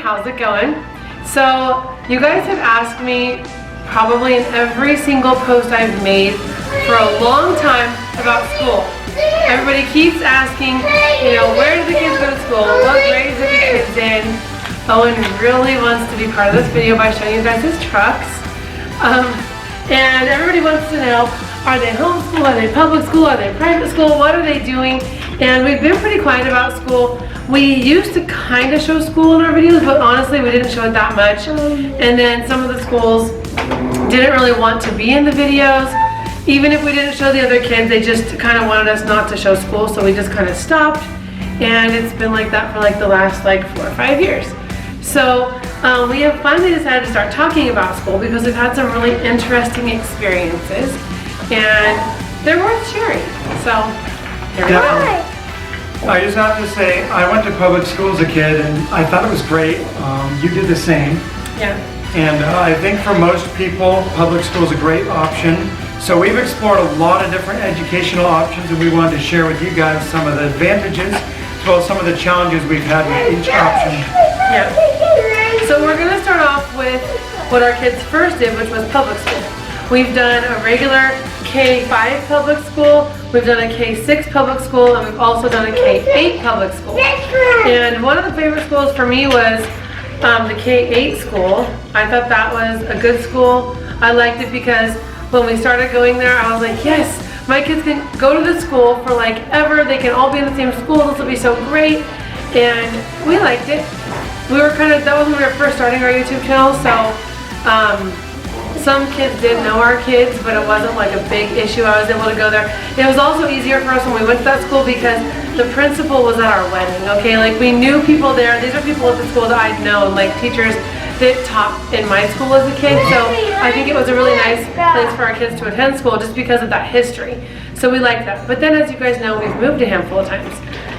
how's it going? So you guys have asked me probably in every single post I've made for a long time about school. Everybody keeps asking, you know, where do the kids go to school? What grades are the kids in? Owen really wants to be part of this video by showing you guys his trucks. And everybody wants to know, are they homeschool? Are they public school? Are they private school? What are they doing? And we've been pretty quiet about school. We used to kind of show school in our videos, but honestly we didn't show it that much. And then some of the schools didn't really want to be in the videos. Even if we didn't show the other kids, they just kind of wanted us not to show school, so we just kind of stopped. And it's been like that for like the last 4 or 5 years. So we have finally decided to start talking about school because we've had some really interesting experiences and they're worth sharing. So here we go. I just have to say, I went to public school as a kid and I thought it was great. You did the same. Yeah. And I think for most people, public school is a great option. So we've explored a lot of different educational options and we wanted to share with you guys some of the advantages as well as some of the challenges we've had with each option. Yeah. So we're going to start off with what our kids first did, which was public school. We've done a regular K-5 public school, we've done a K-6 public school, and we've also done a K-8 public school. And one of the favorite schools for me was the K-8 school. I thought that was a good school. I liked it because when we started going there, I was like, yes, my kids can go to this school for like ever. They can all be in the same school. This will be so great. And we liked it. We were that was when we were first starting our YouTube channel. So some kids did know our kids, but it wasn't like a big issue. I was able to go there. It was also easier for us when we went to that school because the principal was at our wedding, okay? Like we knew people there. These are people at the school that I'd known, like teachers that taught in my school as a kid. So I think it was a really nice place for our kids to attend school just because of that history. So we liked that. But then as you guys know, we've moved a handful of times.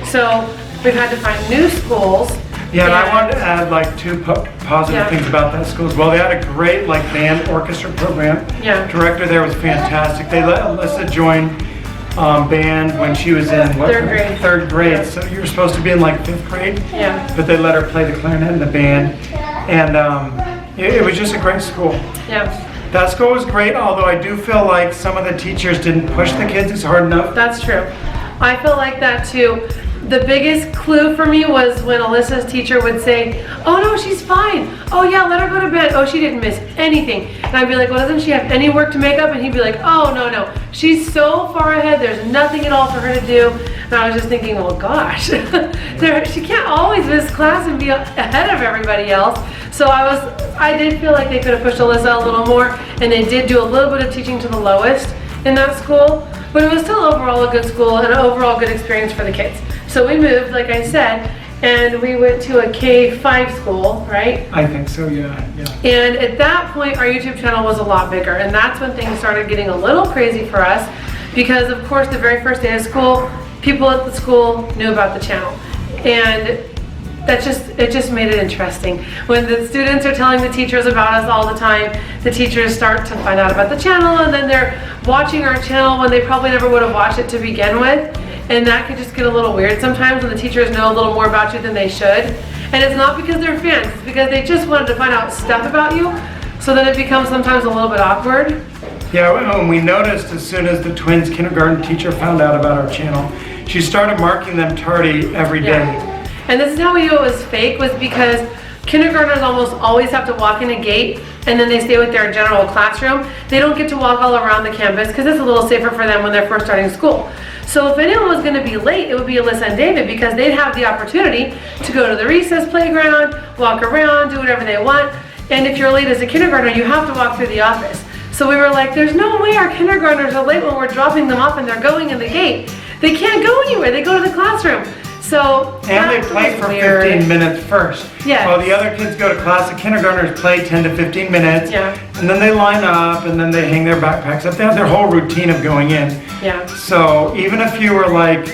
So we've had to find new schools. Yeah, and I wanted to add like 2 positive things about that school as well. They had a great like band orchestra program. Yeah. Director there was fantastic. They let Alyssa join band when she was in what, 3rd grade. 3rd grade. Yeah. So you were supposed to be in like 5th grade. Yeah. But they let her play the clarinet in the band. And it was just a great school. Yeah. That school was great, although I do feel like some of the teachers didn't push the kids as hard enough. That's true. I feel like that too. The biggest clue for me was when Alyssa's teacher would say, oh no, she's fine. Oh yeah, let her go to bed. Oh, she didn't miss anything. And I'd be like, well, doesn't she have any work to make up? And he'd be like, oh no, she's so far ahead. There's nothing at all for her to do. And I was just thinking, oh gosh, she can't always miss class and be ahead of everybody else. So I did feel like they could have pushed Alyssa a little more, and they did do a little bit of teaching to the lowest in that school, but it was still overall a good school and an overall good experience for the kids. So we moved, like I said, and we went to a K-5 school, right? I think so, yeah. And at that point, our YouTube channel was a lot bigger, and that's when things started getting a little crazy for us, because of course the very first day of school, people at the school knew about the channel. And it just made it interesting. When the students are telling the teachers about us all the time, the teachers start to find out about the channel, and then they're watching our channel when they probably never would have watched it to begin with. And that could just get a little weird sometimes when the teachers know a little more about you than they should. And it's not because they're fans, it's because they just wanted to find out stuff about you. So then it becomes sometimes a little bit awkward. Yeah, and we noticed as soon as the twins' kindergarten teacher found out about our channel, she started marking them tardy every day. Yeah. And this is how we knew it was fake, was because kindergartners almost always have to walk in a gate and then they stay with their general classroom. They don't get to walk all around the campus because it's a little safer for them when they're first starting school. So if anyone was going to be late, it would be Alyssa and David, because they'd have the opportunity to go to the recess playground, walk around, do whatever they want. And if you're late as a kindergartner, you have to walk through the office. So we were like, there's no way our kindergartners are late when we're dropping them off and they're going in the gate. They can't go anywhere, they go to the classroom. So and they play for 15 minutes first. Yes. While the other kids go to class, the kindergartners play 10 to 15 minutes. Yeah. And then they line up and then they hang their backpacks up. They have their whole routine of going in. Yeah. So even if you were like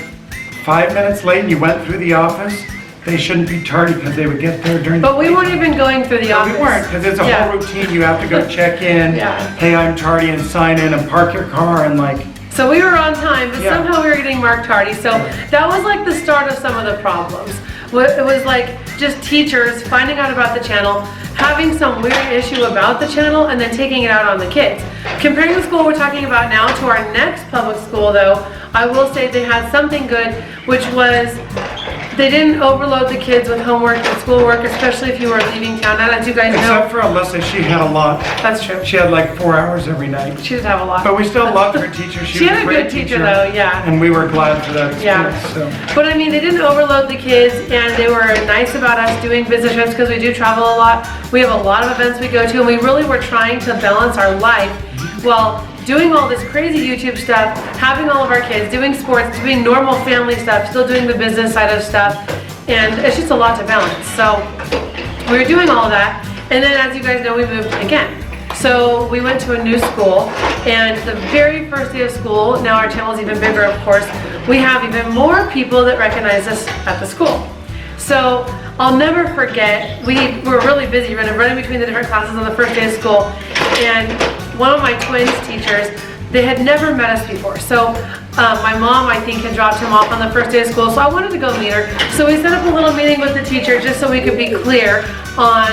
5 minutes late and you went through the office, they shouldn't be tardy because they would get there during the But we weren't even going through the office. We weren't, because it's a whole routine. You have to go check in. Yeah. Hey, I'm tardy, and sign in and park your car and like. So we were on time, but somehow we were getting marked tardy. So that was like the start of some of the problems. It was like just teachers finding out about the channel, having some weird issue about the channel, and then taking it out on the kids. Comparing the school we're talking about now to our next public school though, I will say they had something good, which was they didn't overload the kids with homework and schoolwork, especially if you were leaving town. Now, as you guys know. Except for Alyssa, she had a lot. That's true. She had like 4 hours every night. She did have a lot. But we still loved her teacher. She had a good teacher though, yeah. And we were glad for that experience. So. But I mean, they didn't overload the kids, and they were nice about us doing business trips because we do travel a lot. We have a lot of events we go to, and we really were trying to balance our life while doing all this crazy YouTube stuff, having all of our kids, doing sports, doing normal family stuff, still doing the business side of stuff. And it's just a lot to balance. So we were doing all of that, and then as you guys know, we moved again. So we went to a new school, and the very first day of school, now our channel is even bigger of course, we have even more people that recognize us at the school. So I'll never forget, we were really busy running between the different classes on the first day of school, and one of my twins teachers, they had never met us before. So my mom, I think, had dropped him off on the first day of school, so I wanted to go meet her. So we set up a little meeting with the teacher just so we could be clear on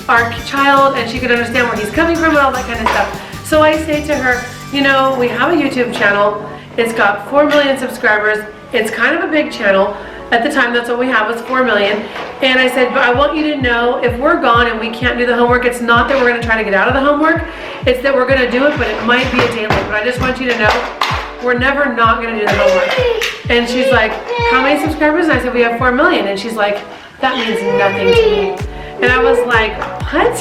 our child and she could understand where he's coming from and all that kind of stuff. So I say to her, you know, we have a YouTube channel. It's got 4 million subscribers. It's kind of a big channel. At the time, that's what we have, was 4 million. And I said, but I want you to know, if we're gone and we can't do the homework, it's not that we're gonna try to get out of the homework, it's that we're gonna do it, but it might be a day late. But I just want you to know, we're never not gonna do the homework. And she's like, how many subscribers? And I said, we have 4 million. And she's like, that means nothing to me. And I was like, what?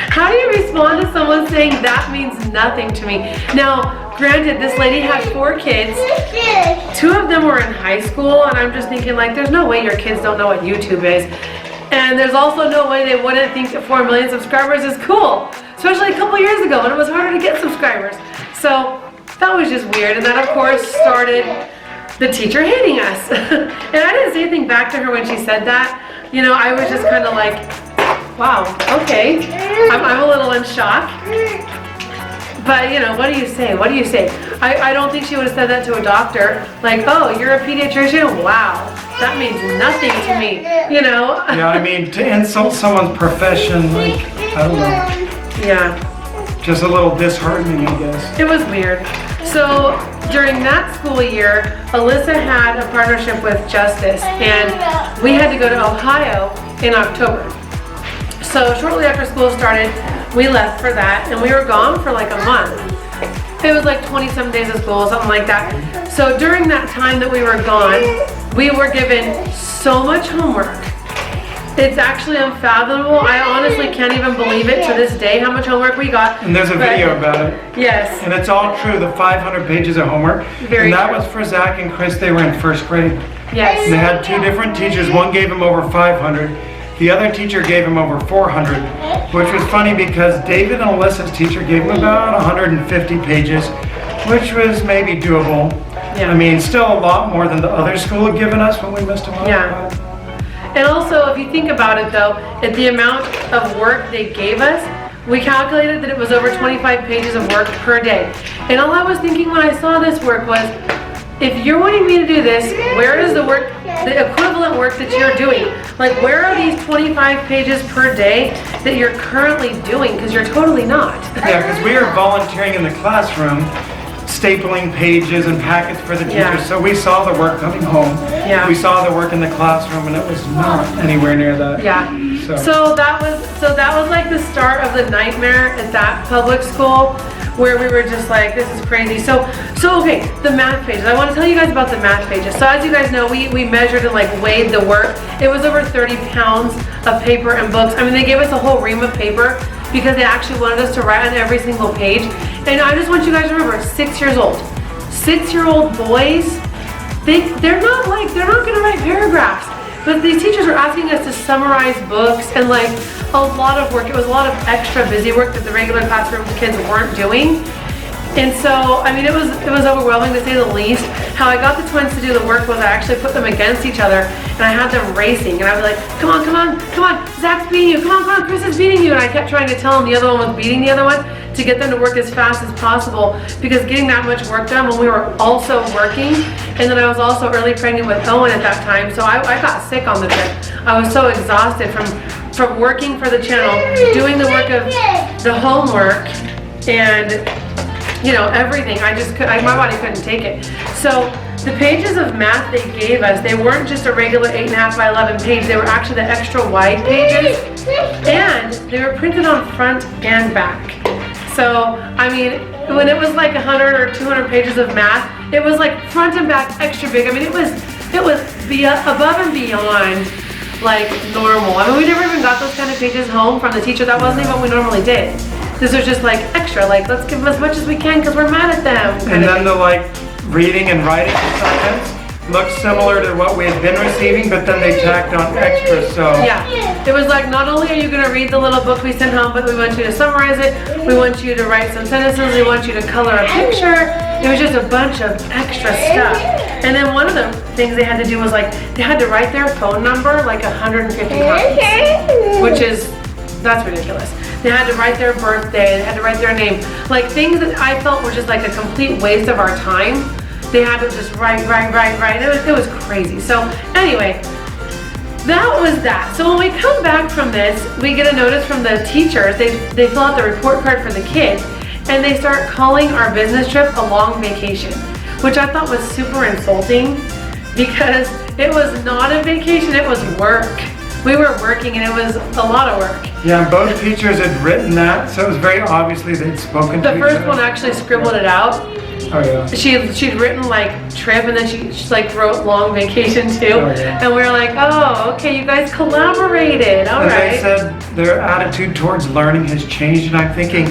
How do you respond to someone saying that means nothing to me? Now, granted, this lady had 4 kids. 2 of them were in high school, and I'm just thinking, like, there's no way your kids don't know what YouTube is. And there's also no way they wouldn't think that 4 million subscribers is cool, especially a couple years ago when it was harder to get subscribers. So that was just weird, and that of course started the teacher hating us. And I didn't say anything back to her when she said that. You know, I was just kind of like, wow, okay. I'm a little in shock. But you know, what do you say? What do you say? I don't think she would have said that to a doctor. Like, oh, you're a pediatrician? Wow, that means nothing to me, you know? Yeah, I mean, to insult someone's profession, like, I don't know. Yeah. Just a little disheartening, I guess. It was weird. So during that school year, Alyssa had a partnership with Justice, and we had to go to Ohio in October. So shortly after school started, we left for that, and we were gone for like a month. It was like 20-some days of school, something like that. So during that time that we were gone, we were given so much homework. It's actually unfathomable. I honestly can't even believe it to this day how much homework we got. And there's a video about it. Yes. And it's all true, the 500 pages of homework. Very and that true. was for Zach and Chris, they were in 1st grade. Yes. And they had 2 different teachers. One gave them over 500. The other teacher gave him over 400, which was funny because David and Alyssa's teacher gave him about 150 pages, which was maybe doable. Yeah. I mean, still a lot more than the other school had given us when we missed them all. Yeah. And also, if you think about it though, at the amount of work they gave us, we calculated that it was over 25 pages of work per day. And all I was thinking when I saw this work was, if you're wanting me to do this, where is the work, the equivalent work that you're doing? Like, where are these 25 pages per day that you're currently doing? Because you're totally not. Yeah, because we were volunteering in the classroom, stapling pages and packets for the teachers. Yeah. So we saw the work coming home. Yeah. We saw the work in the classroom, and it was not anywhere near that. Yeah. So that was like the start of the nightmare at that public school, where we were just like, this is crazy. So okay, the math pages. I want to tell you guys about the math pages. So as you guys know, we measured and like weighed the work. It was over 30 pounds of paper and books. I mean, they gave us a whole ream of paper because they actually wanted us to write on every single page. And I just want you guys to remember, 6 years old. 6-year-old boys, they're not gonna write paragraphs. But these teachers were asking us to summarize books and like a lot of work. It was a lot of extra busy work that the regular classroom kids weren't doing. And so, I mean, it was overwhelming to say the least. How I got the twins to do the work was I actually put them against each other and I had them racing. And I was like, come on, come on, come on, Zach's beating you, come on, Chris is beating you. And I kept trying to tell them the other one was beating the other one to get them to work as fast as possible, because getting that much work done when we were also working, and then I was also early pregnant with Owen at that time, so I got sick on the trip. I was so exhausted from working for the channel, doing the work of the homework, and you know, everything. My body couldn't take it. So the pages of math they gave us, they weren't just a regular 8.5 by 11 page, they were actually the extra wide pages, and they were printed on front and back. So, I mean, when it was like 100 or 200 pages of math, it was like front and back extra big. I mean, it was above and beyond like normal. I mean, we never even got those kind of pages home from the teacher. That wasn't even what we normally did. This was just like extra, like let's give them as much as we can because we're mad at them. And then the like reading and writing assignments looked similar to what we had been receiving, but then they tacked on extra, so. Yeah, it was like, not only are you gonna read the little book we sent home, but we want you to summarize it, we want you to write some sentences, we want you to color a picture. It was just a bunch of extra stuff. And then one of the things they had to do was like, they had to write their phone number like 150 copies, which is, that's ridiculous. They had to write their birthday, they had to write their name, like things that I felt were just like a complete waste of our time. They had to just write. It was crazy. So anyway, that was that. So when we come back from this, we get a notice from the teachers. They fill out the report card for the kids, and they start calling our business trip a long vacation, which I thought was super insulting because it was not a vacation, it was work. We were working and it was a lot of work. Yeah, both teachers had written that, so it was very obviously they'd spoken to each other. The first one actually scribbled it out. Oh yeah. She'd written like trip, and then she like wrote long vacation too. Oh, yeah. And we were like, oh, okay, you guys collaborated. All right. They said their attitude towards learning has changed, and I'm thinking,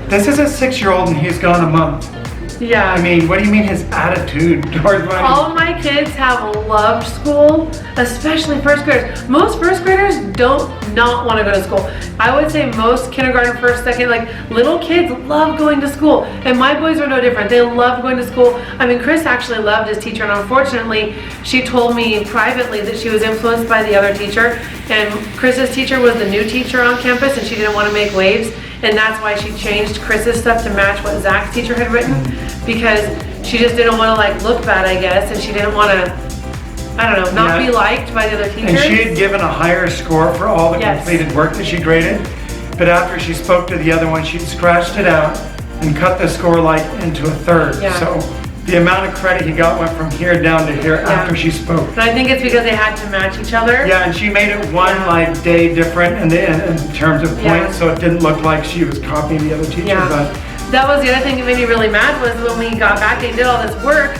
this is a 6-year-old and he's gone a month. Yeah. I mean, what do you mean his attitude towards learning? All of my kids have loved school, especially first graders. Most first graders don't not want to go to school. I would say most kindergarten, first, second, like little kids love going to school. And my boys are no different. They love going to school. I mean, Chris actually loved his teacher, and unfortunately, she told me privately that she was influenced by the other teacher. And Chris's teacher was the new teacher on campus, and she didn't want to make waves. And that's why she changed Chris's stuff to match what Zach's teacher had written, because she just didn't want to like look bad, I guess, and she didn't want to, I don't know, not be liked by the other teachers. And she had given a higher score for all the completed work that she graded, but after she spoke to the other one, she'd scratched it out and cut the score like into a third. Yeah. So the amount of credit he got went from here down to here after she spoke. But I think it's because they had to match each other. Yeah, and she made it one like day different in terms of points, so it didn't look like she was copying the other teacher. Yeah. But that was the other thing that made me really mad, was when we got back and did all this work.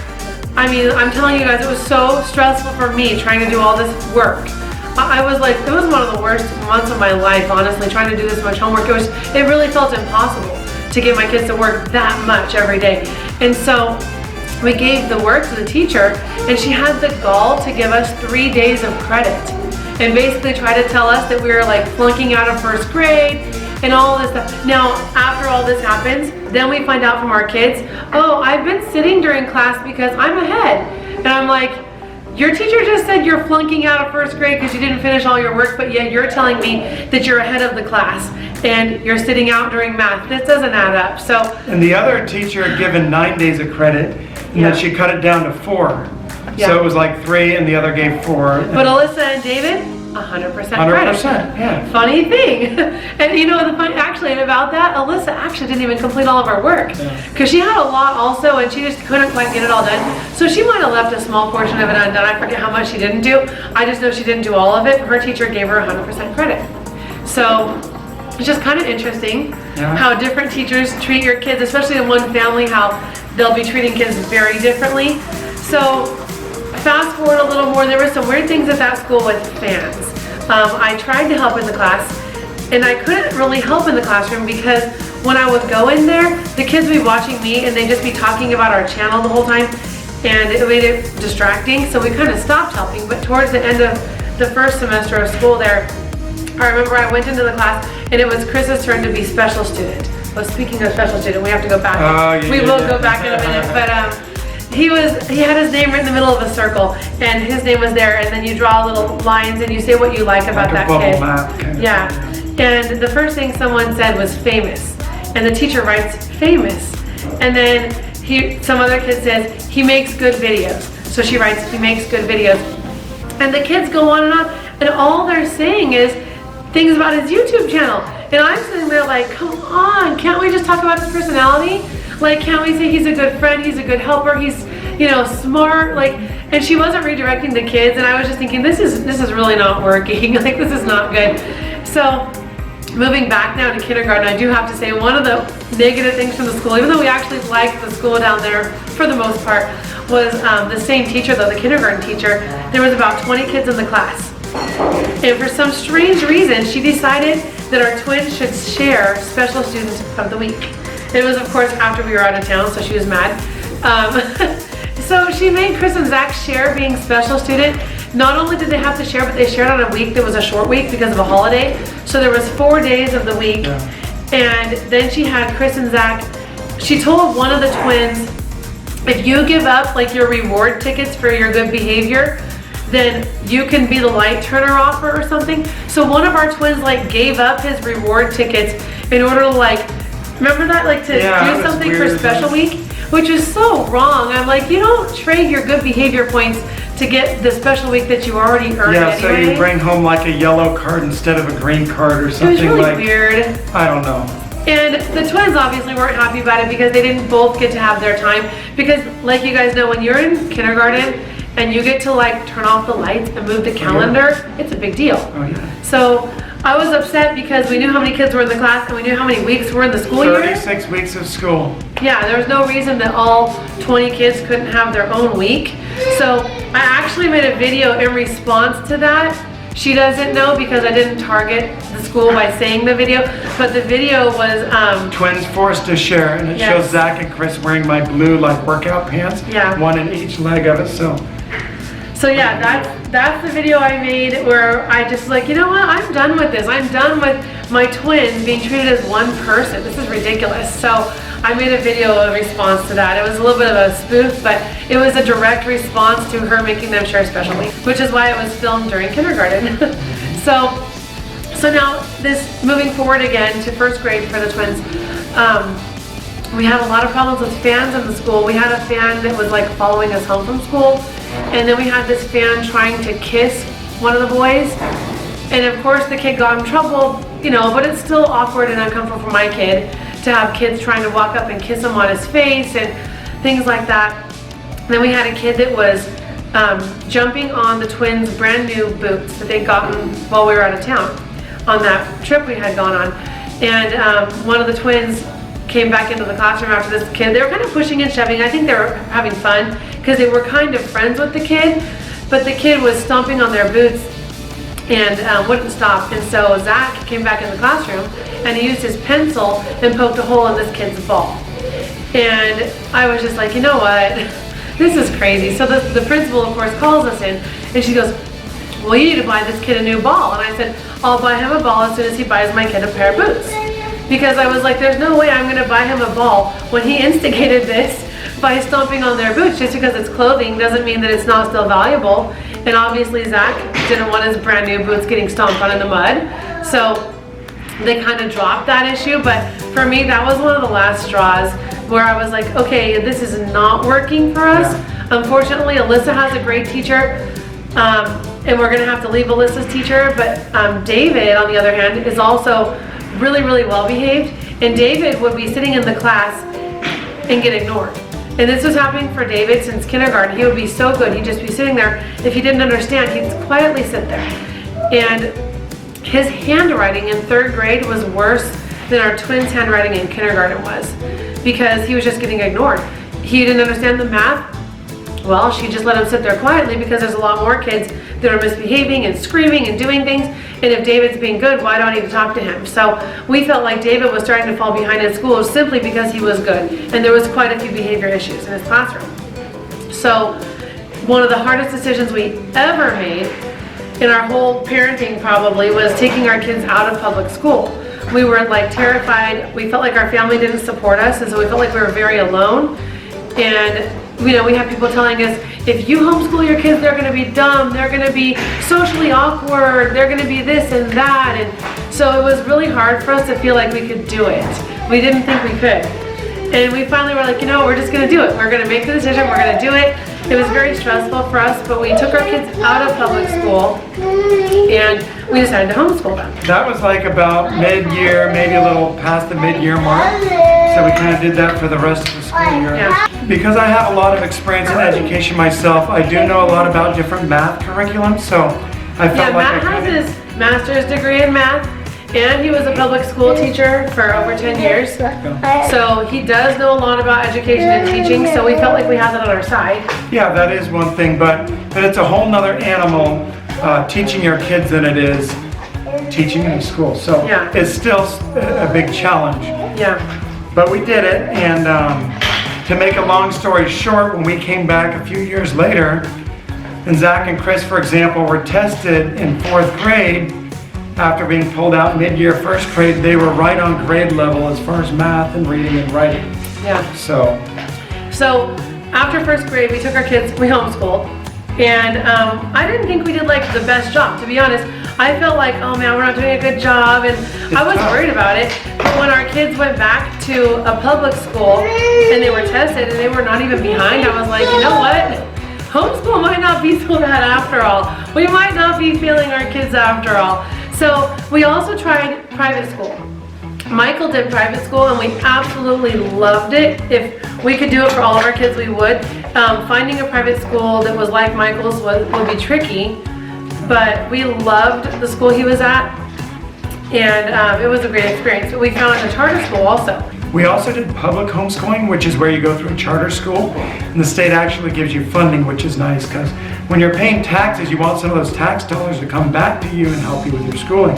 I mean, I'm telling you guys, it was so stressful for me trying to do all this work. I was like, it was one of the worst months of my life, honestly, trying to do this much homework. It really felt impossible to get my kids to work that much every day. And so we gave the work to the teacher, and she had the gall to give us 3 days of credit and basically try to tell us that we were like flunking out of first grade and all this stuff. Now, after all this happens, then we find out from our kids, oh, I've been sitting during class because I'm ahead. And I'm like, your teacher just said you're flunking out of first grade because you didn't finish all your work, but yet you're telling me that you're ahead of the class and you're sitting out during math. This doesn't add up. So. And the other teacher had given 9 days of credit, and then she cut it down to 4. Yeah. So it was like 3, and the other gave 4. But Alyssa and David, 100% credit. 100%, yeah. Funny thing. And you know, actually about that, Alyssa actually didn't even complete all of her work. Because she had a lot also, and she just couldn't quite get it all done. So she might have left a small portion of it undone. I forget how much she didn't do. I just know she didn't do all of it. Her teacher gave her 100% credit. So it's just kind of interesting how different teachers treat your kids, especially in one family, how they'll be treating kids very differently. So fast forward a little more, there were some weird things at that school with fans. I tried to help in the class, and I couldn't really help in the classroom because when I would go in there, the kids would be watching me and they'd just be talking about our channel the whole time, and it made it distracting, so we kind of stopped helping. But towards the end of the first semester of school there, I remember I went into the class and it was Chris's turn to be special student. So speaking of special student, we have to go back. Oh, We will go back in a minute, but he had his name right in the middle of a circle, and his name was there, and then you draw little lines and you say what you like about that bubble kid. map kind of Yeah, and the first thing someone said was famous, and the teacher writes famous, and then some other kid says he makes good videos, so she writes he makes good videos, and the kids go on, and all they're saying is things about his YouTube channel, and I'm sitting there like, come on, can't we just talk about his personality? Like, can't we say he's a good friend, he's a good helper, he's, you know, smart, like, and she wasn't redirecting the kids, and I was just thinking, this is really not working, like, this is not good. So, moving back now to kindergarten, I do have to say one of the negative things from the school, even though we actually liked the school down there for the most part, was the same teacher though, the kindergarten teacher. There was about 20 kids in the class. And for some strange reason, she decided that our twins should share special students of the week. It was, of course, after we were out of town, so she was mad. So she made Chris and Zach share being special student. Not only did they have to share, but they shared on a week that was a short week because of a holiday. So there was 4 days of the week. Yeah. And then she had Chris and Zach, she told one of the twins, if you give up like your reward tickets for your good behavior, then you can be the light turner offer or something. So one of our twins like gave up his reward tickets in order to like, remember that? Like to do something for special week, which is so wrong. I'm like, you don't trade your good behavior points to get the special week that you already earned anyway. So you bring home like a yellow card instead of a green card or something. It was really weird. I don't know. And the twins obviously weren't happy about it because they didn't both get to have their time. Because like you guys know, when you're in kindergarten and you get to like turn off the lights and move the calendar, it's a big deal. Oh, yeah. So I was upset because we knew how many kids were in the class and we knew how many weeks were in the school year. 36 weeks of school. Yeah, there was no reason that all 20 kids couldn't have their own week. So I actually made a video in response to that. She doesn't know because I didn't target the school by saying the video, but the video was twins forced to share, and it shows Zach and Chris wearing my blue like workout pants. Yeah. One in each leg of it. So yeah, that's the video I made where I just like, you know what, I'm done with this. I'm done with my twins being treated as one person. This is ridiculous. So I made a video in response to that. It was a little bit of a spoof, but it was a direct response to her making them share special week, which is why it was filmed during kindergarten. So now this, moving forward again to first grade for the twins, we had a lot of problems with fans in the school. We had a fan that was like following us home from school. And then we had this fan trying to kiss one of the boys. And of course the kid got in trouble, you know, but it's still awkward and uncomfortable for my kid to have kids trying to walk up and kiss him on his face and things like that. And then we had a kid that was jumping on the twins' brand new boots that they'd gotten while we were out of town on that trip we had gone on. And one of the twins came back into the classroom after this kid. They were kind of pushing and shoving. I think they were having fun because they were kind of friends with the kid, but the kid was stomping on their boots and wouldn't stop. And so Zach came back in the classroom and he used his pencil and poked a hole in this kid's ball. And I was just like, you know what? This is crazy. So the principal, of course, calls us in and she goes, well, you need to buy this kid a new ball. And I said, I'll buy him a ball as soon as he buys my kid a pair of boots. Because I was like, there's no way I'm gonna buy him a ball when he instigated this by stomping on their boots. Just because it's clothing doesn't mean that it's not still valuable. And obviously Zach didn't want his brand new boots getting stomped on in the mud. So they kind of dropped that issue. But for me, that was one of the last straws where I was like, okay, this is not working for us. Yeah. Unfortunately, Alyssa has a great teacher. And we're gonna have to leave Alyssa's teacher. But David, on the other hand, is also really, really well behaved. And David would be sitting in the class and get ignored. And this was happening for David since kindergarten. He would be so good. He'd just be sitting there. If he didn't understand, he'd quietly sit there. And his handwriting in 3rd grade was worse than our twins' handwriting in kindergarten was because he was just getting ignored. He didn't understand the math. Well, she just let him sit there quietly because there's a lot more kids that are misbehaving and screaming and doing things. And if David's being good, why do I need to talk to him? So we felt like David was starting to fall behind in school simply because he was good. And there was quite a few behavior issues in his classroom. So one of the hardest decisions we ever made in our whole parenting probably was taking our kids out of public school. we were like terrified. We felt like our family didn't support us, and so we felt like we were very alone. And we had people telling us, if you homeschool your kids, they're gonna be dumb, they're gonna be socially awkward, they're gonna be this and that. And so it was really hard for us to feel like we could do it. We didn't think we could. And we finally were like, we're just gonna do it. We're gonna make the decision, we're gonna do it. It was very stressful for us, but we took our kids out of public school and we decided to homeschool them. That was like about mid-year, maybe a little past the mid-year mark. So we kind of did that for the rest of the school year. Yeah. Because I have a lot of experience in education myself, I do know a lot about different math curriculums, so I felt like Matt has his master's degree in math, and he was a public school teacher for over 10 years. So he does know a lot about education and teaching, so we felt like we had that on our side. Yeah, that is one thing, but it's a whole nother animal teaching your kids than it is teaching in a school. So Yeah. it's still a big challenge. Yeah. But we did it, and to make a long story short, when we came back a few years later, and Zach and Chris, for example, were tested in 4th grade, after being pulled out mid-year 1st grade, they were right on grade level as far as math and reading and writing. Yeah. So After 1st grade, we took our kids, we homeschooled, and I didn't think we did like the best job, to be honest. I felt like, oh man, we're not doing a good job, and I was worried about it. But when our kids went back to a public school and they were tested and they were not even behind, I was like, you know what? Homeschool might not be so bad after all. We might not be failing our kids after all. So we also tried private school. Michael did private school and we absolutely loved it. If we could do it for all of our kids, we would. Finding a private school that was like Michael's would be tricky, but we loved the school he was at, and it was a great experience. But we found a charter school also. we also did public homeschooling, which is where you go through a charter school, and the state actually gives you funding, which is nice, because when you're paying taxes, you want some of those tax dollars to come back to you and help you with your schooling.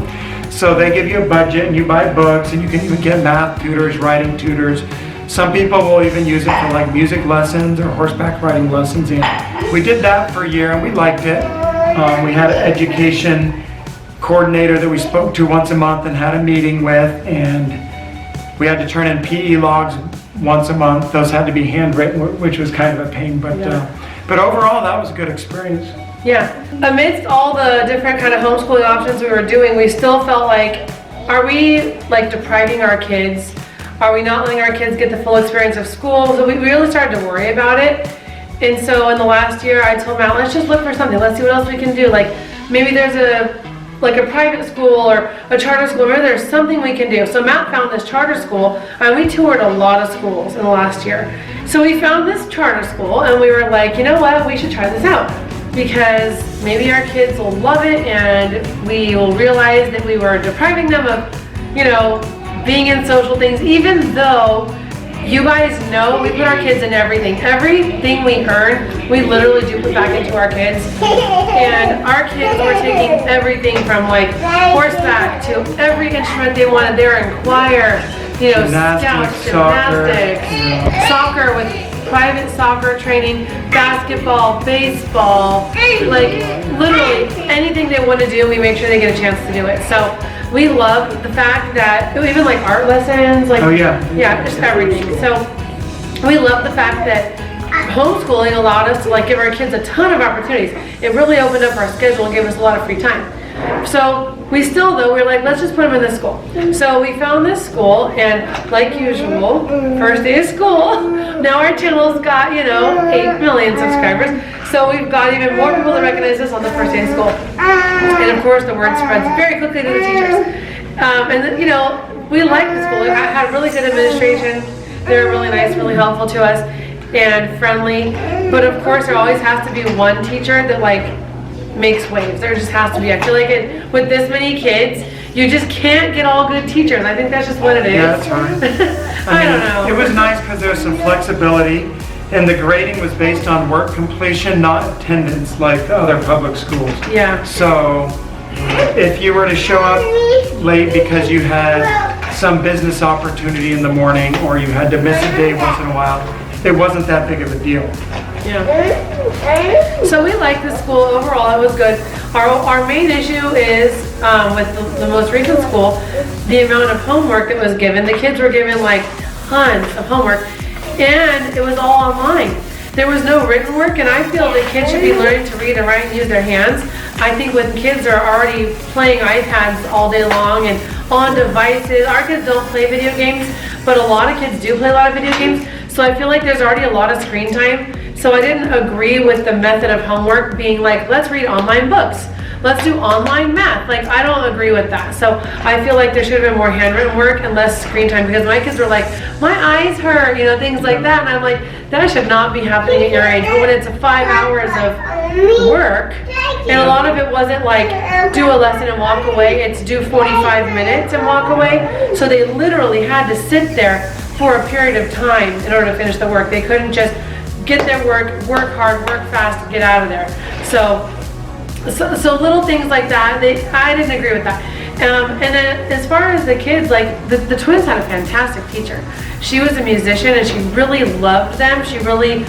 So they give you a budget, and you buy books, and you can even get math tutors, writing tutors. Some people will even use it for like music lessons or horseback riding lessons, and we did that for a year and we liked it. We had an education coordinator that we spoke to once a month and had a meeting with, and we had to turn in PE logs once a month. Those had to be handwritten, which was kind of a pain, but overall that was a good experience. Yeah. Amidst all the different kind of homeschooling options we were doing, we still felt like, are we like depriving our kids? Are we not letting our kids get the full experience of school? So we really started to worry about it. And so in the last year, I told Matt, let's just look for something. Let's see what else we can do. Like maybe there's a private school or a charter school. Maybe there's something we can do. So Matt found this charter school, and we toured a lot of schools in the last year. So we found this charter school, and we were like, you know what? We should try this out, because maybe our kids will love it, and we will realize that we were depriving them of, you know, being in social things, even though you guys know we put our kids in everything. Everything we earn, we literally do put back into our kids. And our kids were taking everything from like horseback to every instrument they wanted. They were in choir, you know, scouts, gymnastics, soccer with private soccer training, basketball, baseball, like literally anything they want to do, we make sure they get a chance to do it. So we love the fact that, even like art lessons, like, yeah, just everything. So we love the fact that homeschooling allowed us to like give our kids a ton of opportunities. It really opened up our schedule and gave us a lot of free time. So we still, though, we're like, let's just put them in this school. So we found this school, and like usual, first day of school, now our channel's got, you know, 8 million subscribers. So we've got even more people that recognize us on the first day of school. And of course, the word spreads very quickly to the teachers. And then, you know, we like the school. It had really good administration. They were really nice, really helpful to us, and friendly. But of course, there always has to be one teacher that like makes waves. There just has to be. I feel like it with this many kids, you just can't get all good teachers. I think that's just what it is. Yeah, that's right. I don't know. It was nice because there was some flexibility, and the grading was based on work completion, not attendance like the other public schools. Yeah. So if you were to show up late because you had some business opportunity in the morning, or you had to miss a day once in a while, it wasn't that big of a deal. Yeah. So we liked the school overall. It was good. Our main issue is with the most recent school, the amount of homework that was given. The kids were given like tons of homework, and it was all online. There was no written work, and I feel that kids should be learning to read and write and use their hands. I think when kids are already playing iPads all day long and on devices, our kids don't play video games, but a lot of kids do play a lot of video games. So I feel like there's already a lot of screen time. So I didn't agree with the method of homework being like, let's read online books. Let's do online math. Like, I don't agree with that. So I feel like there should have been more handwritten work and less screen time, because my kids were like, my eyes hurt, you know, things like that. And I'm like, that should not be happening at your age. But when it's 5 hours of work, and a lot of it wasn't like do a lesson and walk away, it's do 45 minutes and walk away. So they literally had to sit there for a period of time in order to finish the work. They couldn't just get their work hard, work fast, get out of there. So little things like that, I didn't agree with that. And then as far as the kids, like the twins had a fantastic teacher. She was a musician and she really loved them. She really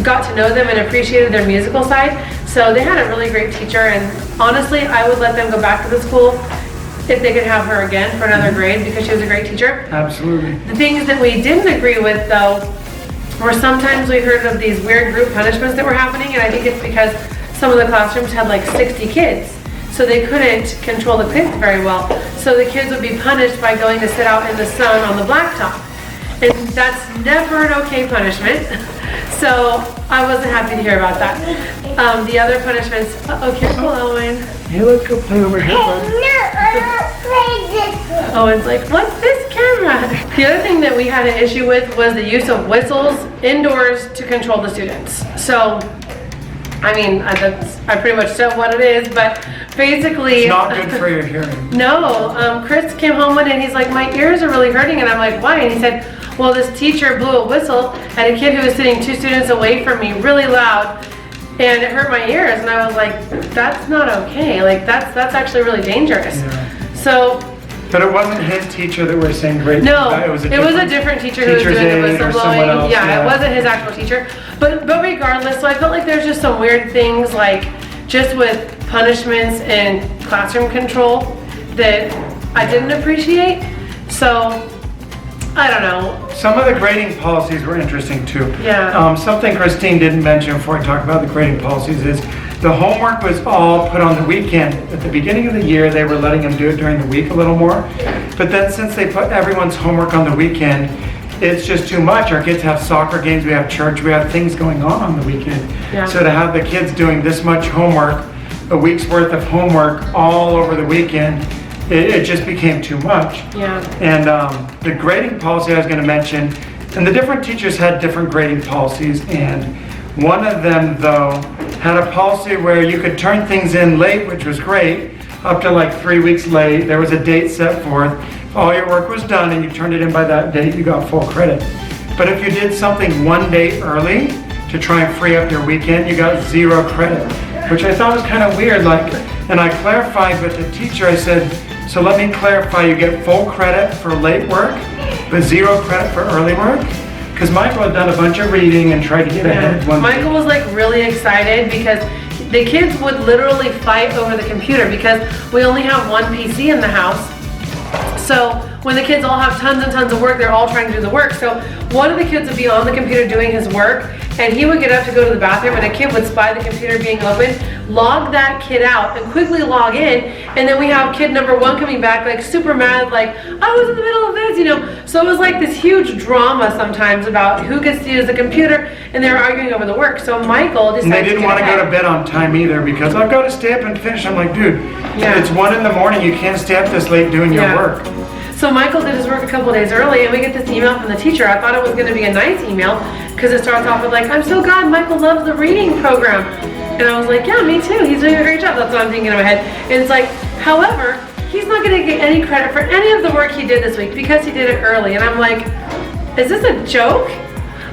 got to know them and appreciated their musical side. So they had a really great teacher, and honestly, I would let them go back to the school if they could have her again for another grade, because she was a great teacher. Absolutely. The things that we didn't agree with, though, were sometimes we heard of these weird group punishments that were happening, and I think it's because some of the classrooms had like 60 kids, so they couldn't control the kids very well. So the kids would be punished by going to sit out in the sun on the blacktop. And that's never an okay punishment. So I wasn't happy to hear about that. The other punishments, careful, Owen. Hey, let's go play over here, bud. Owen's like, what's this camera? The other thing that we had an issue with was the use of whistles indoors to control the students. So, I mean, I pretty much said what it is, but basically... It's not good for your hearing. No, Chris came home one day and he's like, my ears are really hurting, and I'm like, why? And he said, well, this teacher blew a whistle at a kid who was sitting 2 students away from me really loud, and it hurt my ears. And I was like, that's not okay. Like, that's actually really dangerous. Yeah. So... But it wasn't his teacher that we're saying great. No, it was a different teacher who was doing the whistle blowing. Yeah, it wasn't his actual teacher. But regardless, so I felt like there's just some weird things, like just with punishments and classroom control that I didn't appreciate. So I don't know. Some of the grading policies were interesting too. Yeah. Something Kristine didn't mention before we talk about the grading policies is the homework was all put on the weekend. At the beginning of the year, they were letting them do it during the week a little more. But then since they put everyone's homework on the weekend, it's just too much. Our kids have soccer games, we have church, we have things going on the weekend. Yeah. So to have the kids doing this much homework, a week's worth of homework all over the weekend, it just became too much. Yeah. And the grading policy I was going to mention, and the different teachers had different grading policies, and one of them though had a policy where you could turn things in late, which was great, up to like 3 weeks late. There was a date set forth. If all your work was done and you turned it in by that date, you got full credit. But if you did something 1 day early to try and free up your weekend, you got 0 credit, which I thought was kind of weird. Like, and I clarified with the teacher, I said, so let me clarify, you get full credit for late work, but 0 credit for early work? Because Michael had done a bunch of reading and tried to get ahead. Michael was like really excited because the kids would literally fight over the computer because we only have one PC in the house. So when the kids all have tons and tons of work, they're all trying to do the work. So one of the kids would be on the computer doing his work, and he would get up to go to the bathroom, and a kid would spy the computer being open, log that kid out, and quickly log in, and then we have kid number 1 coming back like super mad, like, I was in the middle of this, you know. So it was like this huge drama sometimes about who gets to use the computer, and they were arguing over the work. So Michael decided and they didn't want to go to bed on time either, because I've got to stay up and finish. I'm like, dude, it's 1 in the morning, you can't stay up this late doing your work. So Michael did his work a couple days early, and we get this email from the teacher. I thought it was going to be a nice email because it starts off with like, I'm so glad Michael loves the reading program. And I was like, yeah, me too. He's doing a great job. That's what I'm thinking in my head. And it's like, however, he's not going to get any credit for any of the work he did this week because he did it early. And I'm like, is this a joke?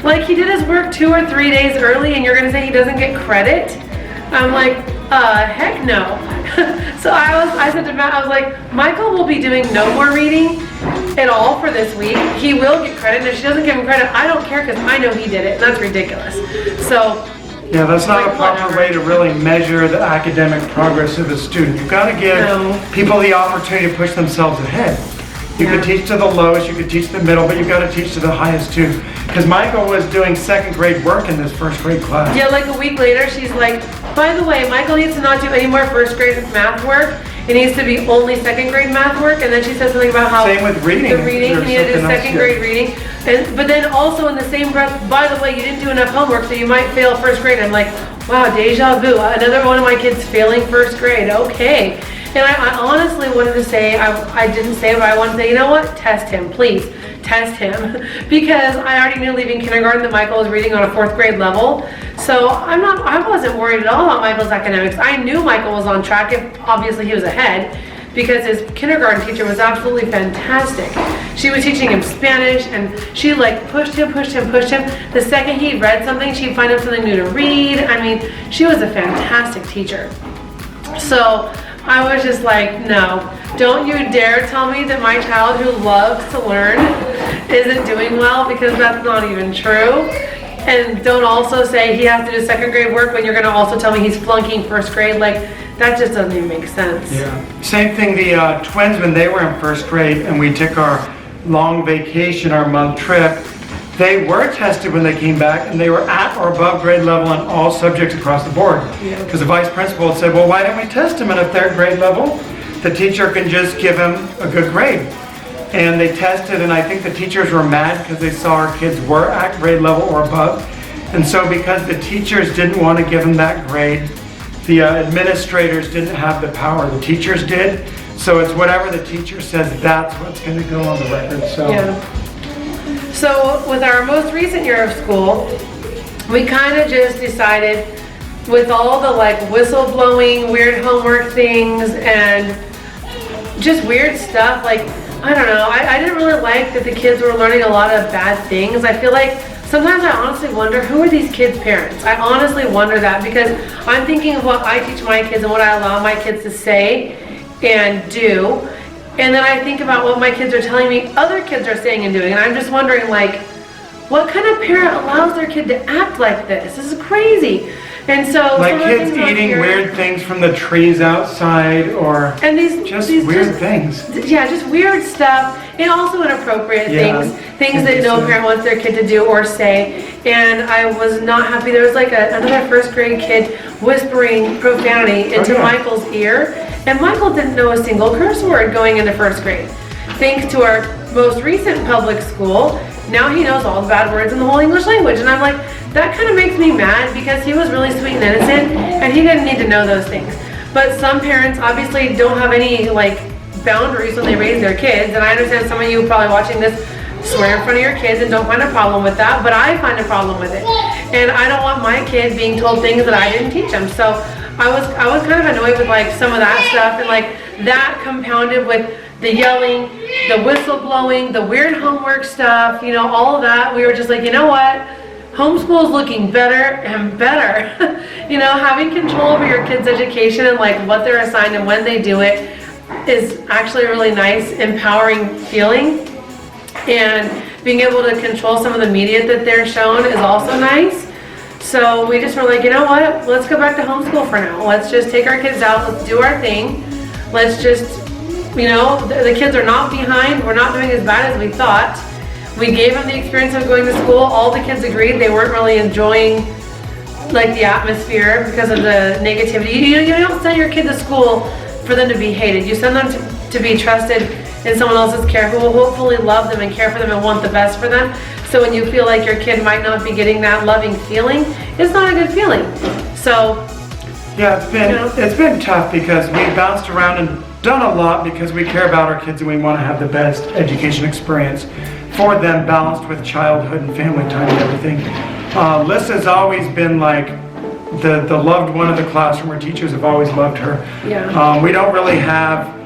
Like, he did his work 2 or 3 days early and you're going to say he doesn't get credit? I'm like, heck no. So I said to Matt, I was like, Michael will be doing no more reading at all for this week. He will get credit, and if she doesn't give him credit, I don't care because I know he did it, and that's ridiculous. So Yeah, that's not Like, a proper whatever. way to really measure the academic progress of a student. You've got to give No. people the opportunity to push themselves ahead. You could teach to the lowest, you could teach the middle, but you've got to teach to the highest too. Because Michael was doing second grade work in this first grade class. Yeah, like a week later, she's like, by the way, Michael needs to not do any more first grade math work. It needs to be only second grade math work. And then she said something about how Same with reading. the reading, There's he needed to do something else second here. grade reading. But then also in the same breath, by the way, you didn't do enough homework, so you might fail first grade. I'm like, wow, deja vu. Another one of my kids failing first grade. Okay. And I honestly wanted to say, I didn't say it, but I wanted to say, you know what? Test him, please. Test him. Because I already knew leaving kindergarten that Michael was reading on a fourth grade level. So I wasn't worried at all about Michael's academics. I knew Michael was on track if obviously he was ahead, because his kindergarten teacher was absolutely fantastic. She was teaching him Spanish, and she like pushed him. The second he read something, she'd find out something new to read. I mean, she was a fantastic teacher. So I was just like, no, don't you dare tell me that my child who loves to learn isn't doing well, because that's not even true. And don't also say he has to do second grade work when you're going to also tell me he's flunking first grade. Like, that just doesn't even make sense. Yeah. Same thing, the twins, when they were in first grade and we took our long vacation, our month trip, they were tested when they came back, and they were at or above grade level on all subjects across the board. Because the vice principal had said, well, why don't we test them at a third grade level? The teacher can just give them a good grade. And they tested, and I think the teachers were mad because they saw our kids were at grade level or above. And so because the teachers didn't want to give them that grade, the administrators didn't have the power. The teachers did. So it's whatever the teacher says, that's what's going to go on the record. So. Yeah. So with our most recent year of school, we kind of just decided, with all the like whistleblowing, weird homework things, and just weird stuff, like, I don't know, I didn't really like that the kids were learning a lot of bad things. I feel like sometimes I honestly wonder, who are these kids' parents? I honestly wonder that, because I'm thinking of what I teach my kids and what I allow my kids to say and do. And then I think about what my kids are telling me other kids are saying and doing. And I'm just wondering, like, what kind of parent allows their kid to act like this? This is crazy. And so like kids eating weird things from the trees outside, or and these weird things. Yeah, just weird stuff, and also inappropriate things that no parent wants their kid to do or say. And I was not happy. There was like another first grade kid whispering profanity into Michael's ear, and Michael didn't know a single curse word going into first grade. Thanks to our most recent public school, now he knows all the bad words in the whole English language. And I'm like, that kind of makes me mad, because he was really sweet and innocent and he didn't need to know those things. But some parents obviously don't have any like boundaries when they raise their kids. And I understand some of you probably watching this swear in front of your kids and don't find a problem with that, but I find a problem with it. And I don't want my kid being told things that I didn't teach them. So I was kind of annoyed with like some of that stuff, and like that compounded with the yelling, the whistleblowing, the weird homework stuff, you know, all of that. We were just like, you know what? Homeschool is looking better and better. You know, having control over your kids' education and like what they're assigned and when they do it is actually a really nice, empowering feeling. And being able to control some of the media that they're shown is also nice. So we just were like, you know what? Let's go back to homeschool for now. Let's just take our kids out. Let's do our thing. Let's just, you know, the kids are not behind. We're not doing as bad as we thought. We gave them the experience of going to school. All the kids agreed they weren't really enjoying like the atmosphere because of the negativity. You don't send your kid to school for them to be hated. You send them to be trusted in someone else's care who will hopefully love them and care for them and want the best for them. So when you feel like your kid might not be getting that loving feeling, it's not a good feeling. So yeah, it's been tough, because we bounced around and done a lot because we care about our kids and we want to have the best education experience for them, balanced with childhood and family time and everything. Lissa's always been like the loved one of the classroom. Her teachers have always loved her. Yeah. We don't really have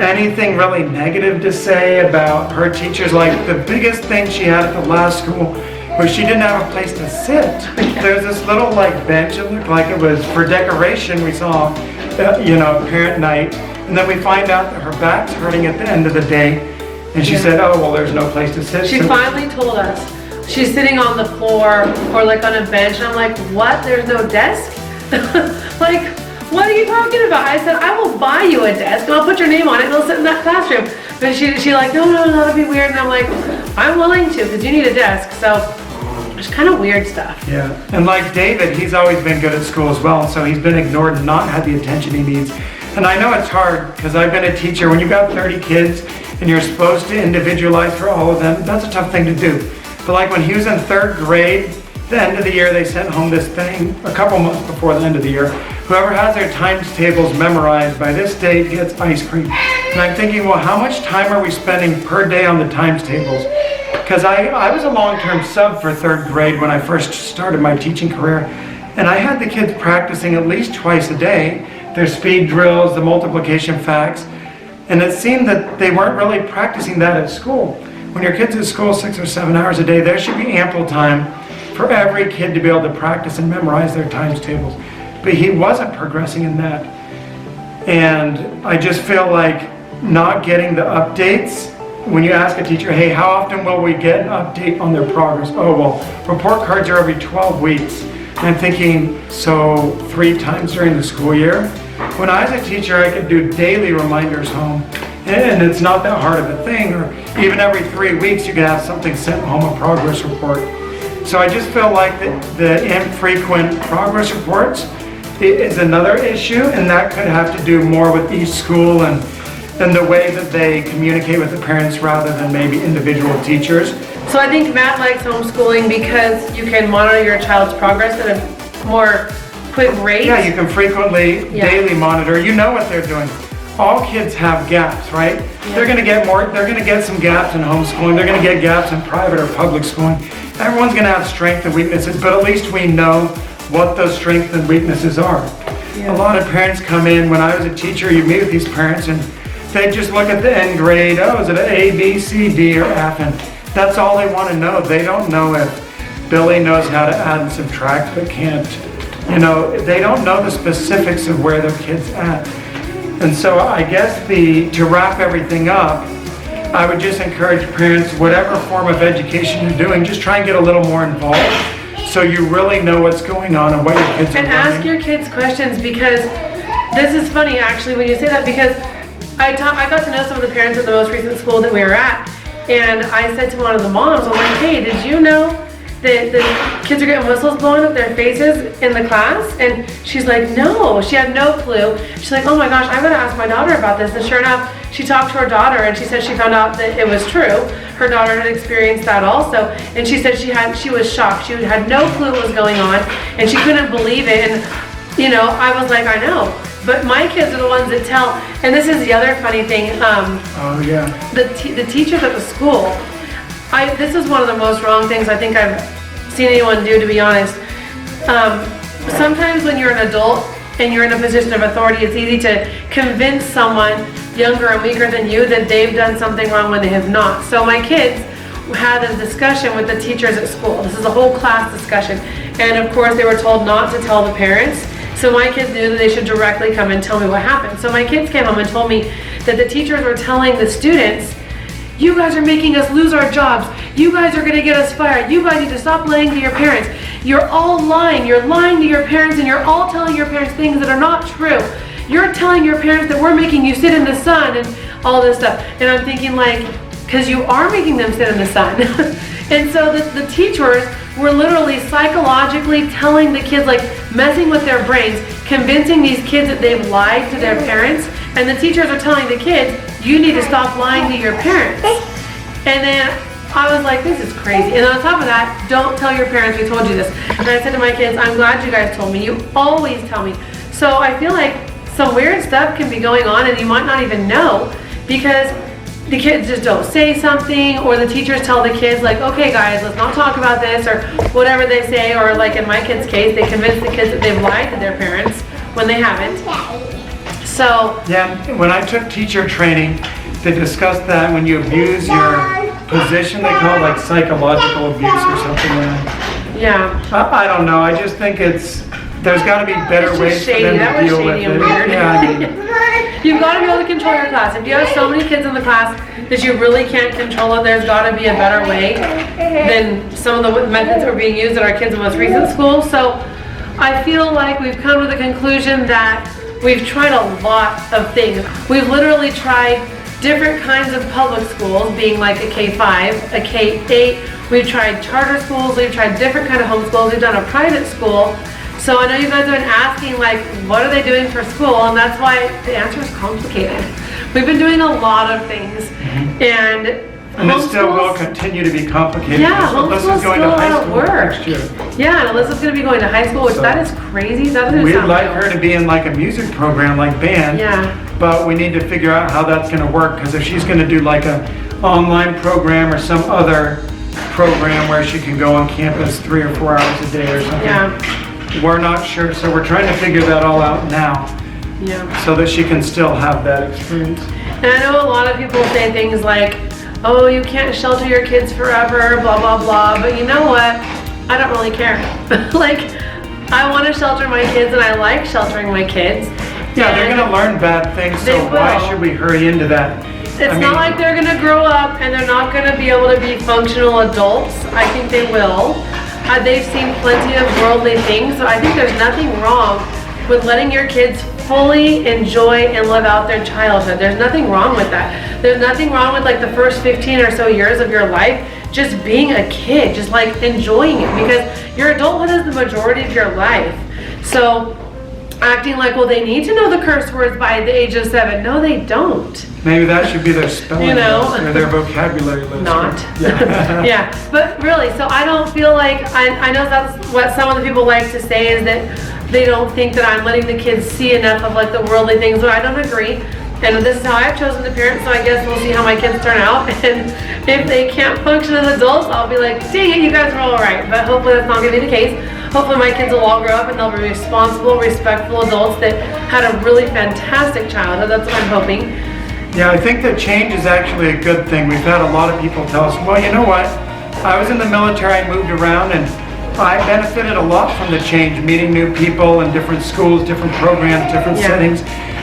anything really negative to say about her teachers. Like the biggest thing she had at the last school was she didn't have a place to sit. There was this little like bench. It looked like it was for decoration. We saw, parent night, and then we find out that her back's hurting at the end of the day. And she said, oh, well, there's no place to sit. She finally told us, she's sitting on the floor or like on a bench, and I'm like, what? There's no desk? Like, what are you talking about? I said, I will buy you a desk and I'll put your name on it and it'll sit in that classroom. But she like, no, that'll be weird. And I'm like, I'm willing to, because you need a desk. So it's kind of weird stuff. Yeah, and like David, he's always been good at school as well, so he's been ignored and not had the attention he needs. And I know it's hard, because I've been a teacher. When you've got 30 kids and you're supposed to individualize for all of them, that's a tough thing to do. But like when he was in 3rd grade, the end of the year, they sent home this thing a couple months before the end of the year. Whoever has their times tables memorized by this date gets ice cream. And I'm thinking, well, how much time are we spending per day on the times tables? Because I was a long-term sub for 3rd grade when I first started my teaching career. And I had the kids practicing at least twice a day, their speed drills, the multiplication facts. And it seemed that they weren't really practicing that at school. When your kid's at school 6 or 7 hours a day, there should be ample time for every kid to be able to practice and memorize their times tables. But he wasn't progressing in that. And I just feel like not getting the updates. When you ask a teacher, hey, how often will we get an update on their progress? Oh, well, report cards are every 12 weeks. And I'm thinking, so 3 times during the school year? When I was a teacher, I could do daily reminders home. And it's not that hard of a thing. Or even every 3 weeks, you could have something sent home, a progress report. So I just feel like the infrequent progress reports is another issue, and that could have to do more with each school and the way that they communicate with the parents rather than maybe individual teachers. So I think Matt likes homeschooling because you can monitor your child's progress at a more quick rate. Yeah, you can frequently, daily monitor. You know what they're doing. All kids have gaps, right? Yeah. They're gonna get some gaps in homeschooling. They're gonna get gaps in private or public schooling. Everyone's gonna have strengths and weaknesses, but at least we know what those strengths and weaknesses are. Yeah. A lot of parents come in. When I was a teacher, you meet with these parents and they just look at the end grade. Oh, is it an A, B, C, D, or F? And that's all they want to know. They don't know if Billy knows how to add and subtract but can't. You know, they don't know the specifics of where their kid's at. And so I guess to wrap everything up, I would just encourage parents, whatever form of education you're doing, just try and get a little more involved so you really know what's going on and what your kids are learning. And ask your kids questions, because this is funny actually when you say that, because I got to know some of the parents at the most recent school that we were at, and I said to one of the moms, I'm like, hey, did you know that the kids are getting whistles blowing up their faces in the class? And she's like, no, she had no clue. She's like, oh my gosh, I'm gonna ask my daughter about this. And sure enough, she talked to her daughter and she said she found out that it was true. Her daughter had experienced that also. And she said she was shocked. She had no clue what was going on and she couldn't believe it. And you know, I was like, I know. But my kids are the ones that tell, and this is the other funny thing. The teachers at the school, this is one of the most wrong things I think I've seen anyone do, to be honest. Sometimes when you're an adult and you're in a position of authority, it's easy to convince someone younger and weaker than you that they've done something wrong when they have not. So my kids had a discussion with the teachers at school. This is a whole class discussion. And of course they were told not to tell the parents. So my kids knew that they should directly come and tell me what happened. So my kids came home and told me that the teachers were telling the students, you guys are making us lose our jobs. You guys are gonna get us fired. You guys need to stop lying to your parents. You're all lying. You're lying to your parents and you're all telling your parents things that are not true. You're telling your parents that we're making you sit in the sun and all this stuff. And I'm thinking like, because you are making them sit in the sun. And so the teachers were literally psychologically telling the kids, like messing with their brains, convincing these kids that they've lied to their parents. And the teachers are telling the kids, you need to stop lying to your parents. And then I was like, this is crazy. And on top of that, don't tell your parents we told you this. And I said to my kids, I'm glad you guys told me. You always tell me. So I feel like some weird stuff can be going on and you might not even know because the kids just don't say something, or the teachers tell the kids like, okay guys, let's not talk about this, or whatever they say. Or like in my kids' case, they convince the kids that they've lied to their parents when they haven't. So yeah, when I took teacher training, they discussed that when you abuse your position, they call it like psychological abuse or something like that. Yeah. I don't know. I just think there's got to be better ways for them to deal with it. Weird. Yeah, I mean, You've got to be able to control your class. If you have so many kids in the class that you really can't control it, there's got to be a better way than some of the methods that were being used at our kids' most recent school. So I feel like we've come to the conclusion that we've tried a lot of things. We've literally tried different kinds of public schools, being like a K-5, a K-8. We've tried charter schools, we've tried different kind of homeschools, we've done a private school. So I know you guys have been asking, like, what are they doing for school? And that's why the answer is complicated. We've been doing a lot of things, and it still will continue to be complicated. Yeah, homeschool's going still to high a lot of school work. next year. Yeah, and Alyssa's going to be going to high school, which that is crazy. That doesn't We'd sound like real. her to be in like a music program like band. Yeah. But we need to figure out how that's going to work, because if she's going to do like a online program or some other program where she can go on campus 3 or 4 hours a day or something. Yeah. We're not sure, so we're trying to figure that all out now. Yeah. So that she can still have that experience. And I know a lot of people say things like, oh, you can't shelter your kids forever, blah, blah, blah. But you know what? I don't really care. Like, I want to shelter my kids, and I like sheltering my kids. Yeah, they're going to learn bad things, so why should we hurry into that? It's not like they're going to grow up and they're not going to be able to be functional adults. I think they will. They've seen plenty of worldly things, so I think there's nothing wrong with letting your kids fully enjoy and live out their childhood. There's nothing wrong with that. There's nothing wrong with like the first 15 or so years of your life just being a kid, just like enjoying it, because your adulthood is the majority of your life. So acting like, well, they need to know the curse words by the age of 7. No, they don't. Maybe that should be their spelling list or their vocabulary list. Not. Yeah. Yeah, but really, so I don't feel like, I know that's what some of the people like to say, is that they don't think that I'm letting the kids see enough of like the worldly things, but I don't agree. And this is how I've chosen to parent, so I guess we'll see how my kids turn out. And if they can't function as adults, I'll be like, dang it, you guys are all right. But hopefully that's not going to be the case. Hopefully my kids will all grow up and they'll be responsible, respectful adults that had a really fantastic childhood. That's what I'm hoping. Yeah, I think that change is actually a good thing. We've had a lot of people tell us, well, you know what? I was in the military, I moved around, and I benefited a lot from the change, meeting new people in different schools, different programs, different settings.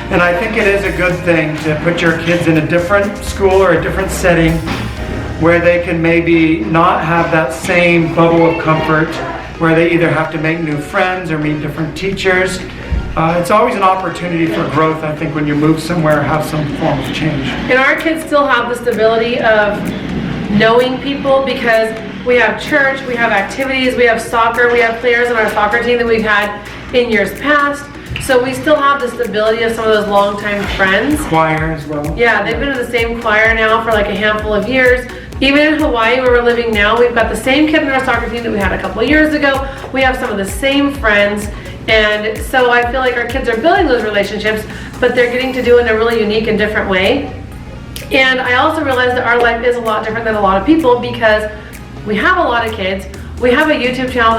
And I think it is a good thing to put your kids in a different school or a different setting where they can maybe not have that same bubble of comfort, where they either have to make new friends or meet different teachers. It's always an opportunity for growth, I think, when you move somewhere, have some form of change. And our kids still have the stability of knowing people, because we have church, we have activities, we have soccer, we have players on our soccer team that we've had in years past. So we still have the stability of some of those longtime friends. Choir as well. Yeah, they've been in the same choir now for like a handful of years. Even in Hawaii, where we're living now, we've got the same kid in our soccer team that we had a couple of years ago. We have some of the same friends. And so I feel like our kids are building those relationships, but they're getting to do it in a really unique and different way. And I also realize that our life is a lot different than a lot of people, because we have a lot of kids. We have a YouTube channel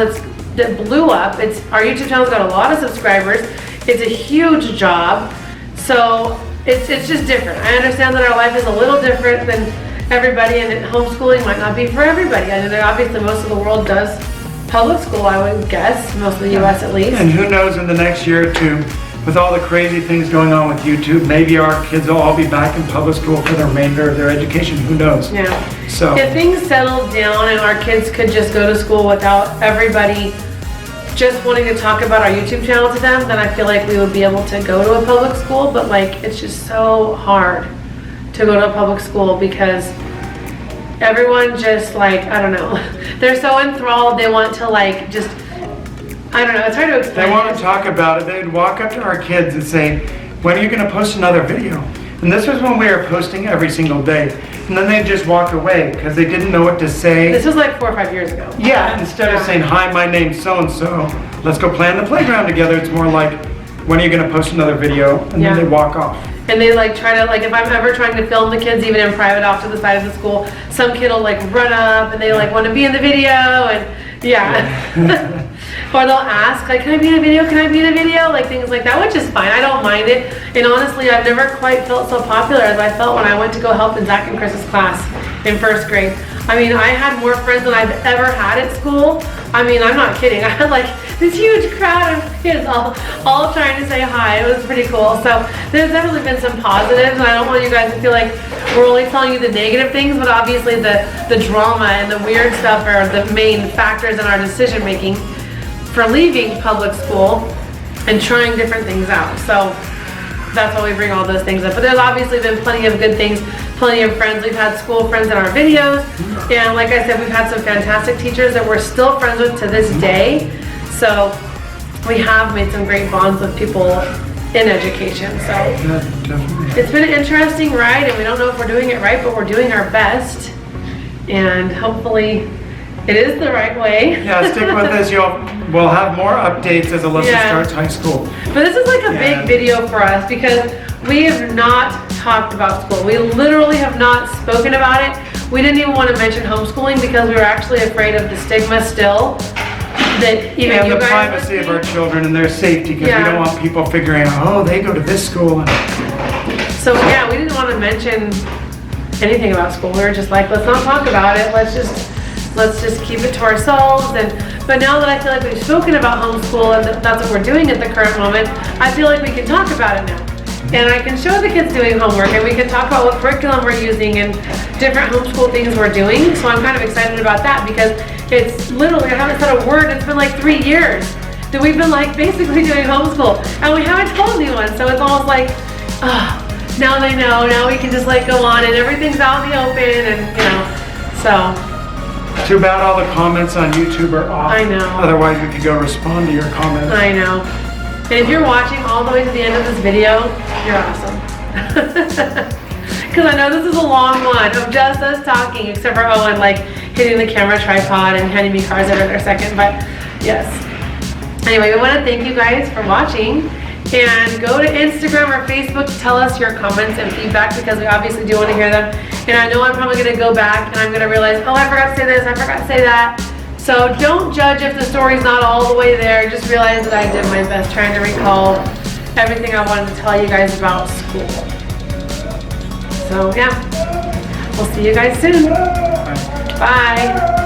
that blew up. Our YouTube channel's got a lot of subscribers. It's a huge job. So it's just different. I understand that our life is a little different than everybody, and that homeschooling might not be for everybody. I know that obviously most of the world does public school, I would guess, most of the US at least. And who knows, in the next year or two, with all the crazy things going on with YouTube, maybe our kids will all be back in public school for the remainder of their education. Who knows? Yeah. So if things settled down and our kids could just go to school without everybody just wanting to talk about our YouTube channel to them, then I feel like we would be able to go to a public school. But like, it's just so hard to go to a public school, because everyone just like, I don't know, they're so enthralled, they want to like just, I don't know, it's hard to explain. they want to talk about it. They'd walk up to our kids and say, when are you going to post another video? And this was when we were posting every single day. And then they'd just walk away because they didn't know what to say. This was like 4 or 5 years ago. Yeah, instead of saying, hi, my name's so-and-so, let's go play on the playground together, it's more like, when are you going to post another video? And then they walk off. And they like try to, like, if I'm ever trying to film the kids even in private off to the side of the school, some kid will like run up and they like want to be in the video, and or they'll ask like, can I be in a video, can I be in a video, like things like that, which is fine, I don't mind it. And honestly, I've never quite felt so popular as I felt when I went to go help in Zach and Chris's class. in first grade. I mean, I had more friends than I've ever had at school. I mean, I'm not kidding. I had like this huge crowd of kids all trying to say hi. It was pretty cool. So there's definitely been some positives, and I don't want you guys to feel like we're only telling you the negative things, but obviously the drama and the weird stuff are the main factors in our decision making for leaving public school and trying different things out. So that's why we bring all those things up. But there's obviously been plenty of good things, plenty of friends. We've had school friends in our videos. And like I said, we've had some fantastic teachers that we're still friends with to this day. So we have made some great bonds with people in education. So it's been an interesting ride, and we don't know if we're doing it right, but we're doing our best. And hopefully it is the right way. Yeah, stick with us. We'll have more updates as Alyssa starts high school. But this is like a big video for us because we have not talked about school. We literally have not spoken about it. We didn't even want to mention homeschooling because we were actually afraid of the stigma still. That even and you the guys privacy of our children and their safety, because we don't want people figuring out, oh, they go to this school. So yeah, we didn't want to mention anything about school. We were just like, let's not talk about it. Let's just keep it to ourselves. But now that I feel like we've spoken about homeschool and that's what we're doing at the current moment, I feel like we can talk about it now. And I can show the kids doing homework, and we can talk about what curriculum we're using and different homeschool things we're doing. So I'm kind of excited about that because it's literally, I haven't said a word. It's been like 3 years that we've been like basically doing homeschool, and we haven't told anyone. So it's almost like, now they know. Now we can just like go on, and everything's out in the open, and so. Too bad all the comments on YouTube are off. I know. Otherwise we could go respond to your comments. I know. And if you're watching all the way to the end of this video, you're awesome. Because I know this is a long one of just us talking, except for Owen like hitting the camera tripod and handing me cards every other second, but yes. Anyway, we want to thank you guys for watching, and go to Instagram or Facebook to tell us your comments and feedback, because we obviously do want to hear them. And I know I'm probably going to go back and I'm going to realize, oh, I forgot to say this, I forgot to say that. So don't judge if the story's not all the way there. Just realize that I did my best trying to recall everything I wanted to tell you guys about school. So yeah, we'll see you guys soon. Bye.